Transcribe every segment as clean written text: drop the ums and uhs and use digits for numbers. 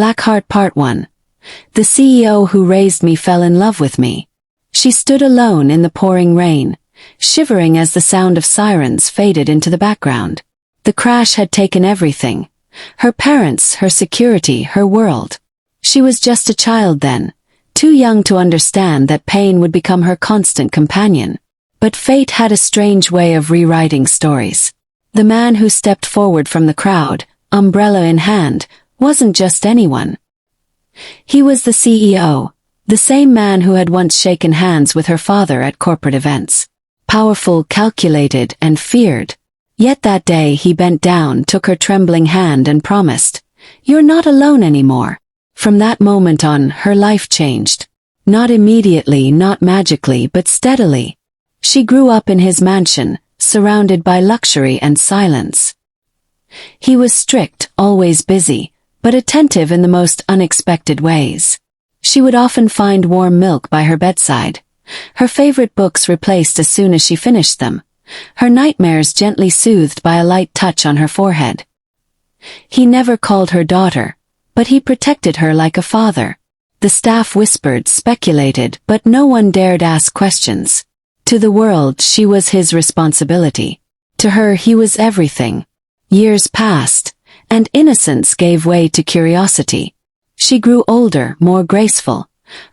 Blackheart Part 1. The CEO who raised me fell in love with me. She stood alone in the pouring rain, shivering as the sound of sirens faded into the background. The crash had taken everything. Her parents, her security, her world. She was just a child then, too young to understand that pain would become her constant companion. But fate had a strange way of rewriting stories. The man who stepped forward from the crowd, umbrella in hand, wasn't just anyone. He was the CEO, the same man who had once shaken hands with her father at corporate events. Powerful, calculated, and feared. Yet that day he bent down, took her trembling hand and promised, "You're not alone anymore." From that moment on, her life changed. Not immediately, not magically, but steadily. She grew up in his mansion, surrounded by luxury and silence. He was strict, always busy, but attentive in the most unexpected ways. She would often find warm milk by her bedside, her favorite books replaced as soon as she finished them, her nightmares gently soothed by a light touch on her forehead. He never called her daughter, but he protected her like a father. The staff whispered, speculated, but no one dared ask questions. To the world, she was his responsibility. To her, he was everything. Years passed, and innocence gave way to curiosity. She grew older, more graceful,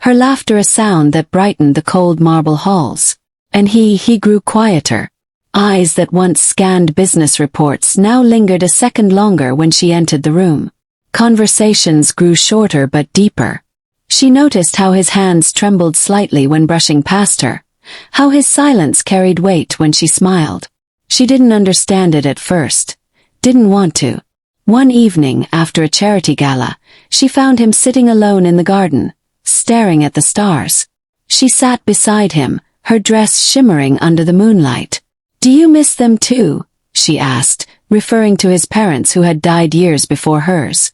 her laughter a sound that brightened the cold marble halls. And he grew quieter. Eyes that once scanned business reports now lingered a second longer when she entered the room. Conversations grew shorter but deeper. She noticed how his hands trembled slightly when brushing past her, how his silence carried weight when she smiled. She didn't understand it at first, didn't want to. One evening, after a charity gala, she found him sitting alone in the garden, staring at the stars. She sat beside him, her dress shimmering under the moonlight. "Do you miss them too?" she asked, referring to his parents who had died years before hers.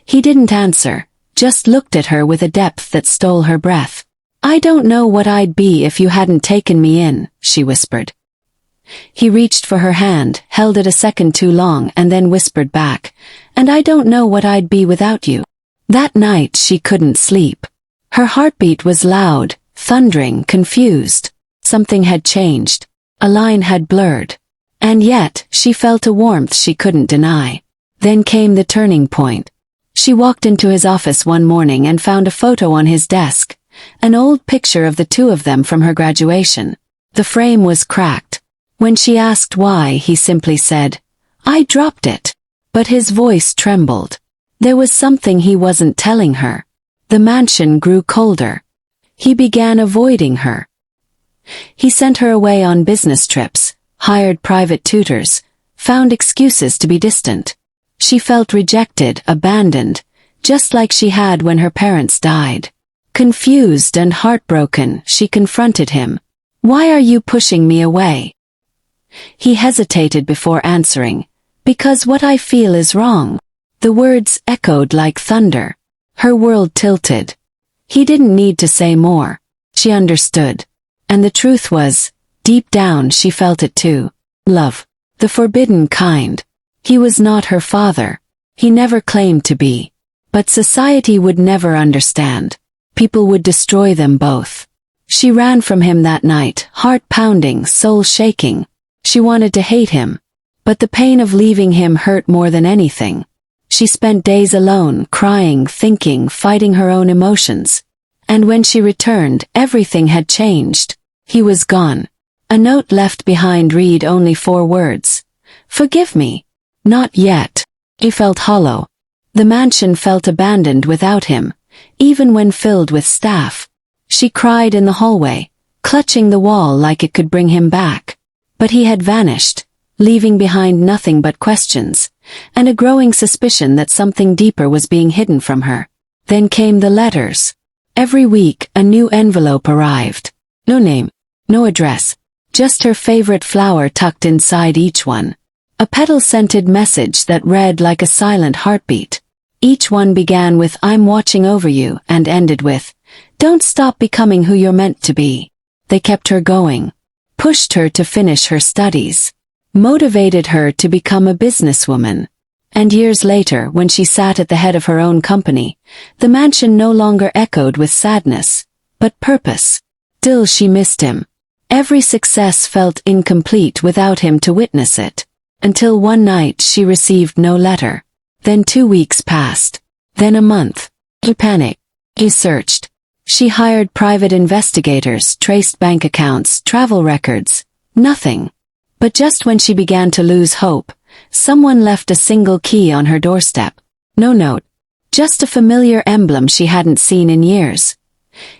He didn't answer, just looked at her with a depth that stole her breath. "I don't know what I'd be if you hadn't taken me in," she whispered. He reached for her hand, held it a second too long, and then whispered back, "And I don't know what I'd be without you." That night she couldn't sleep. Her heartbeat was loud, thundering, confused. Something had changed. A line had blurred. And yet, she felt a warmth she couldn't deny. Then came the turning point. She walked into his office one morning and found a photo on his desk, an old picture of the two of them from her graduation. The frame was cracked. When she asked why, he simply said, "I dropped it." But his voice trembled. There was something he wasn't telling her. The mansion grew colder. He began avoiding her. He sent her away on business trips, hired private tutors, found excuses to be distant. She felt rejected, abandoned, just like she had when her parents died. Confused and heartbroken, she confronted him. "Why are you pushing me away?" He hesitated before answering, "Because what I feel is wrong." The words echoed like thunder. Her world tilted. He didn't need to say more. She understood. And the truth was, deep down she felt it too. Love. The forbidden kind. He was not her father. He never claimed to be. But society would never understand. People would destroy them both. She ran from him that night, heart pounding, soul shaking. She wanted to hate him. But the pain of leaving him hurt more than anything. She spent days alone, crying, thinking, fighting her own emotions. And when she returned, everything had changed. He was gone. A note left behind read only 4 words. "Forgive me." Not yet. He felt hollow. The mansion felt abandoned without him, even when filled with staff. She cried in the hallway, clutching the wall like it could bring him back. But he had vanished, leaving behind nothing but questions, and a growing suspicion that something deeper was being hidden from her. Then came the letters. Every week, a new envelope arrived. No name, no address, just her favorite flower tucked inside each one. A petal-scented message that read like a silent heartbeat. Each one began with "I'm watching over you" and ended with "Don't stop becoming who you're meant to be." They kept her going, pushed her to finish her studies, motivated her to become a businesswoman. And years later, when she sat at the head of her own company, the mansion no longer echoed with sadness, but purpose. Still she missed him. Every success felt incomplete without him to witness it. Until one night she received no letter. Then 2 weeks passed. Then a month. She panicked. She searched. She hired private investigators, traced bank accounts, travel records. Nothing. But just when she began to lose hope, someone left a single key on her doorstep. No note. Just a familiar emblem she hadn't seen in years.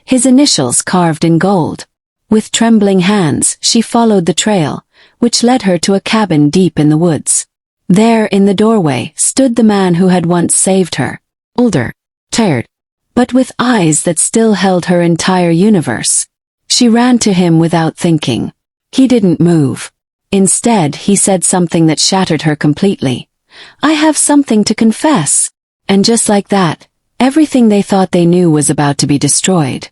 His initials carved in gold. With trembling hands, she followed the trail, which led her to a cabin deep in the woods. There, in the doorway, stood the man who had once saved her. Older, tired, but with eyes that still held her entire universe. She ran to him without thinking. He didn't move. Instead, he said something that shattered her completely. "I have something to confess." And just like that, everything they thought they knew was about to be destroyed.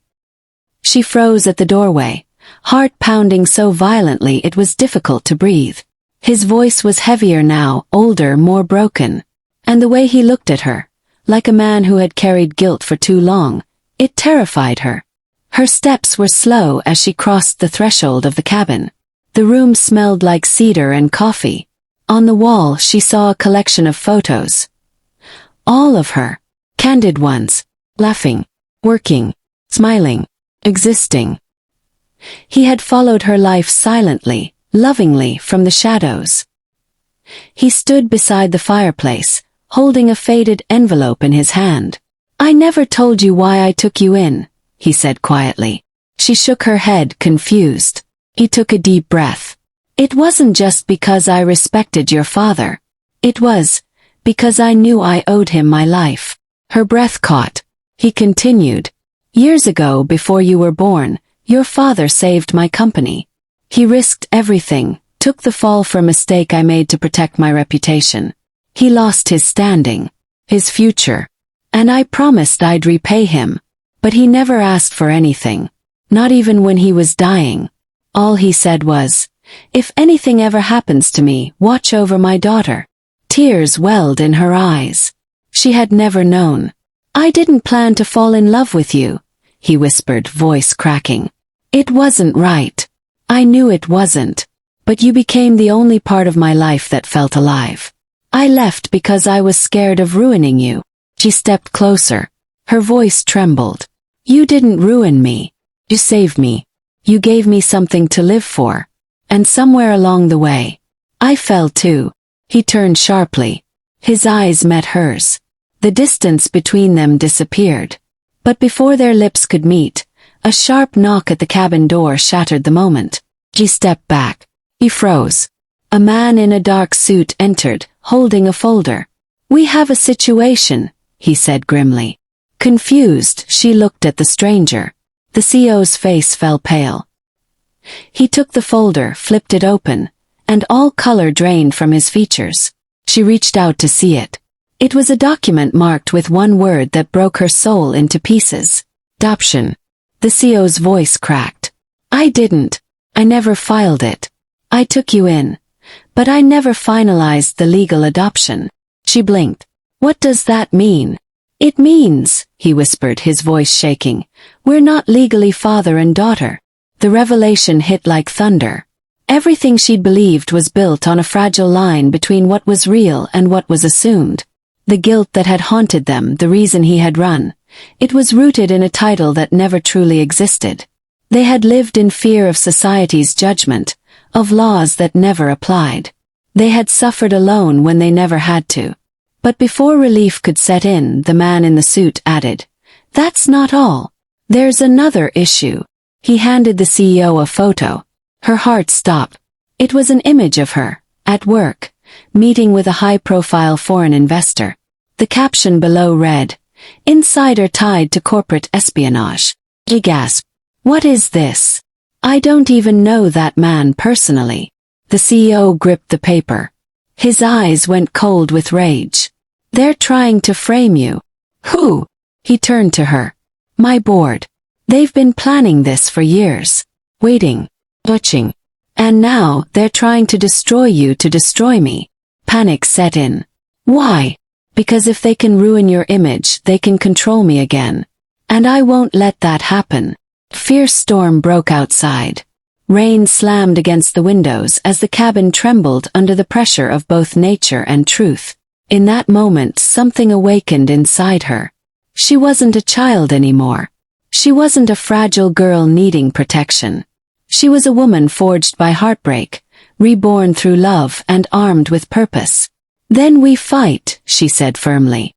She froze at the doorway, heart pounding so violently it was difficult to breathe. His voice was heavier now, older, more broken. And the way he looked at her, like a man who had carried guilt for too long, it terrified her. Her steps were slow as she crossed the threshold of the cabin. The room smelled like cedar and coffee. On the wall she saw a collection of photos. All of her. Candid ones. Laughing. Working. Smiling. Existing. He had followed her life silently, lovingly from the shadows. He stood beside the fireplace, holding a faded envelope in his hand. "I never told you why I took you in," he said quietly. She shook her head, confused. He took a deep breath. "It wasn't just because I respected your father. It was because I knew I owed him my life." Her breath caught. He continued. "Years ago, before you were born, your father saved my company. He risked everything, took the fall for a mistake I made to protect my reputation. He lost his standing, his future. And I promised I'd repay him. But he never asked for anything. Not even when he was dying. All he said was, 'If anything ever happens to me, watch over my daughter.'" Tears welled in her eyes. She had never known. "I didn't plan to fall in love with you," he whispered, voice cracking. "It wasn't right. I knew it wasn't. But you became the only part of my life that felt alive. I left because I was scared of ruining you." She stepped closer. Her voice trembled. "You didn't ruin me. You saved me. You gave me something to live for. And somewhere along the way, I fell too." He turned sharply. His eyes met hers. The distance between them disappeared. But before their lips could meet, a sharp knock at the cabin door shattered the moment. She stepped back. He froze. A man in a dark suit entered, holding a folder. "We have a situation," he said grimly. Confused, she looked at the stranger. The CEO's face fell pale. He took the folder, flipped it open, and all color drained from his features. She reached out to see it. It was a document marked with one word that broke her soul into pieces. "Adoption." The CEO's voice cracked. "I didn't. I never filed it. I took you in. But I never finalized the legal adoption." She blinked. "What does that mean?" "It means," he whispered, his voice shaking, "we're not legally father and daughter." The revelation hit like thunder. Everything she'd believed was built on a fragile line between what was real and what was assumed. The guilt that had haunted them, the reason he had run. It was rooted in a title that never truly existed. They had lived in fear of society's judgment, of laws that never applied. They had suffered alone when they never had to. But before relief could set in, the man in the suit added, "That's not all. There's another issue." He handed the CEO a photo. Her heart stopped. It was an image of her, at work, meeting with a high-profile foreign investor. The caption below read, "Insider tied to corporate espionage." He gasped. "What is this? I don't even know that man personally." The CEO gripped the paper. His eyes went cold with rage. "They're trying to frame you." "Who?" He turned to her. "My board. They've been planning this for years. Waiting. Watching. And now they're trying to destroy you to destroy me." Panic set in. Why? Because if they can ruin your image, they can control me again. And I won't let that happen. Fierce storm broke outside. Rain slammed against the windows as the cabin trembled under the pressure of both nature and truth. In that moment, something awakened inside her. She wasn't a child anymore. She wasn't a fragile girl needing protection. She was a woman forged by heartbreak, reborn through love and armed with purpose. Then we fight, she said firmly.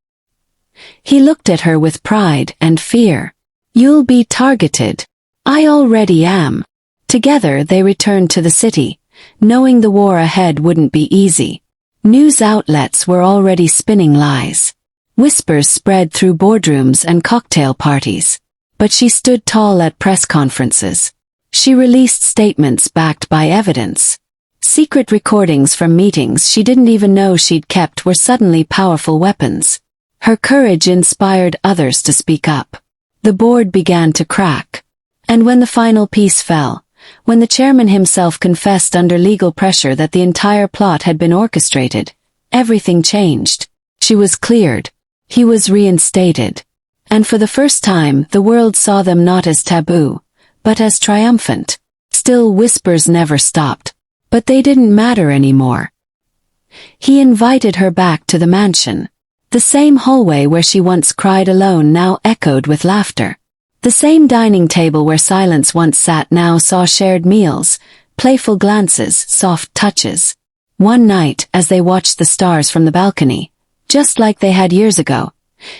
He looked at her with pride and fear. You'll be targeted. I already am. Together they returned to the city, knowing the war ahead wouldn't be easy. News outlets were already spinning lies. Whispers spread through boardrooms and cocktail parties. But she stood tall at press conferences. She released statements backed by evidence. Secret recordings from meetings she didn't even know she'd kept were suddenly powerful weapons. Her courage inspired others to speak up. The board began to crack. And when the final piece fell, when the chairman himself confessed under legal pressure that the entire plot had been orchestrated, everything changed. She was cleared. He was reinstated. And for the first time, the world saw them not as taboo, but as triumphant. Still, whispers never stopped. But they didn't matter anymore. He invited her back to the mansion. The same hallway where she once cried alone now echoed with laughter. The same dining table where silence once sat now saw shared meals, playful glances, soft touches. One night, as they watched the stars from the balcony, just like they had years ago,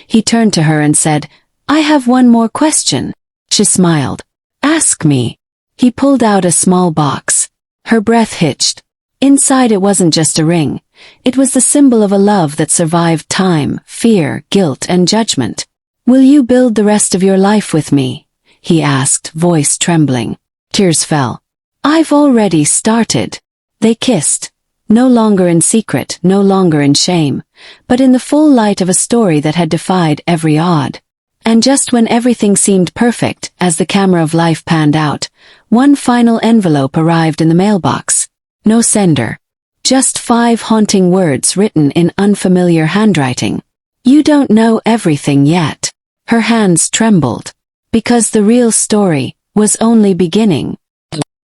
he turned to her and said, I have one more question. She smiled. Ask me. He pulled out a small box. Her breath hitched. Inside it wasn't just a ring. It was the symbol of a love that survived time, fear, guilt, and judgment. Will you build the rest of your life with me? He asked, voice trembling. Tears fell. I've already started. They kissed. No longer in secret, no longer in shame, but in the full light of a story that had defied every odd. And just when everything seemed perfect, as the camera of life panned out, one final envelope arrived in the mailbox. No sender. Just 5 haunting words written in unfamiliar handwriting. You don't know everything yet. Her hands trembled. Because the real story was only beginning.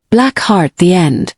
Black Heart, the end.